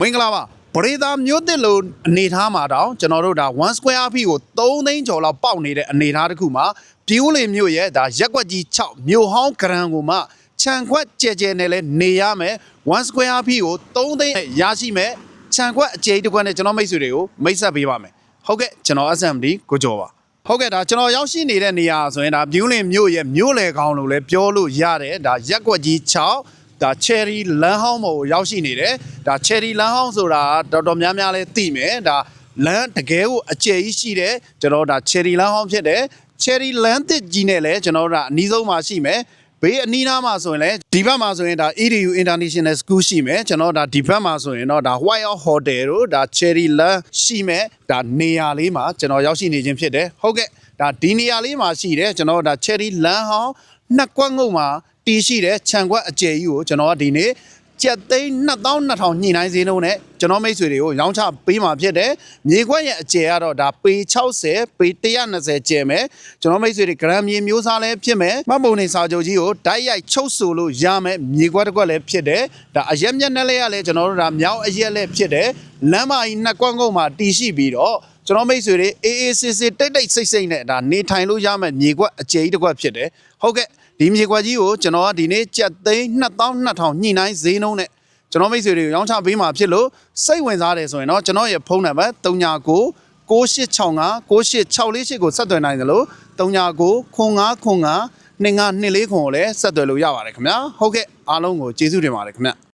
မင်္ဂလာပါပရိသတ်မျိုးတစ်လို့အနေထားမှာတောင်ကျွန်တော်တို့ဒါ1 square feet ကို3သိန်းကျော်လောက်ပေါက်နေတဲ့အနေထားတစ်ခုမှာပြိုးလေမြို့ရဲ့ဒါရက်ွက်ကြီး6မြို့ဟောင်းဂရန်ကိုမှခြံခွက်ကျဲကျဲနဲ့လဲနေရမယ်1 square feet ကို3သိန်းရရှိမယ်ခြံခွက်အကျိတစ်ခွက်နဲ့ကျွန်တော်မိတ်ဆွေတွေကိုမိတ်ဆက်ပေးပါမယ်ဟုတ်ကဲ့ကျွန်တော် SMD ကိုကျော်ပါဟုတ်ကဲ့ဒါကျွန်တော်ရောက်ရှိနေတဲ့နေရာဆိုရင်ဒါပြိုးလေမြို့ရဲ့မြို့လေကောင်းလို့လဲပြောလို့ရတယ်ဒါရက်ွက်ကြီး6ဒါ cherry လမ်းဟောင်းပေါ်ကိုရောက်ရှိနေတယ်ဒါ cherry လမ်းဟောင်းဆိုတာတော်တော်များများလဲသိမယ်ဒါလမ်းတကယ်ကိုအကျယ်ကြီးရှိတယ်ကျွန်တော်ဒါ cherry လမ်းဟောင်းဖြစ်တယ် cherry လမ်းတစ်ကြီးနဲ့လဲကျွန်တော်တို့အနီးဆုံးမှာရှိမယ်ဘေးအနီးနားမှာဆိုရင်လဲဒီဘက်မှာဆိုရင်ဒါ EDU International School ရှိမယ်ကျွန်တော်ဒါဒီဘက်မှာဆိုရင်တော့ဒါ White House Hotel တို့ဒါ cherry လမ်းရှိမယ်ဒါနေရာလေးမှာကျွန်တော်ရောက်ရှိနေခြင်းဖြစ်တယ်ဟုတ်ကဲ့ဒါဒီနေရာလေးမှာရှိတယ်ကျွန်တော်ဒါ cherry လမ်းဟောင်းနှစ်ကွက်ငုံမှာတီးရှိတဲ့ခြံခွက်အကျယ်ကြီးကိုကျွန်တော်ကဒီနေ့ကျပ်သိန်း2200ညှိနှိုင်းဈေးနှုန်းနဲ့ကျွန်တော်မိတ်ဆွေတွေကိုရောင်းချပေးမှာဖြစ်တယ်မြေခွက်ရဲ့အကျယ်ကတော့ဒါပေ60ပေ120ကျယ်မယ်ကျွန်တော်မိတ်ဆွေတွေဂရမ်မြေမျိုးစားလည်းဖြစ်မယ်မှတ်ပုံနေစာချုပ်ကြီးကိုတိုက်ရိုက်ချုပ်ဆိုလို့ရမယ်မြေခွက်တစ်ခွက်လည်းဖြစ်တယ်ဒါအရက်မျက်နှာလေးကလည်းကျွန်တော်တို့ဒါမြောက်အရက်လည်းဖြစ်တယ်လမ်းမကြီးနှစ်ကွက်ငုံမှာတီးရှိပြီးတော့ကျွန်တော်မိတ်ဆွေတွေအေးအေးဆေးဆေးတိတ်တိတ်ဆိတ်ဆိတ်နဲ့ဒါနေထိုင်လို့ရမယ်မြေခွက်အကျယ်ကြီးတစ်ခွက်ဖြစ်တယ်ဟုတ်ကဲ့ဒီမြေခွက်ကြီးကိုကျွန်တော်ကဒီနေ့ကျပ်သိန်း2200ညှိနှိုင်းဈေးနှုန်းနဲ့ကျွန်တော်မိတ်ဆွေတွေကိုရောင်းချပေးမှာဖြစ်လို့စိတ်ဝင်စားတယ်ဆိုရင်တော့ကျွန်တော်ရဲ့ဖုန်းနံပါတ်39 9865 9864ကိုဆက်သွယ်နိုင်တယ်လို့39 9595 2524ကိုလည်းဆက်သွယ်လို့ရပါတယ်ခင်ဗျာဟုတ်ကဲ့အားလုံးကိုကျေးဇူးတင်ပါတယ်ခင်ဗျာ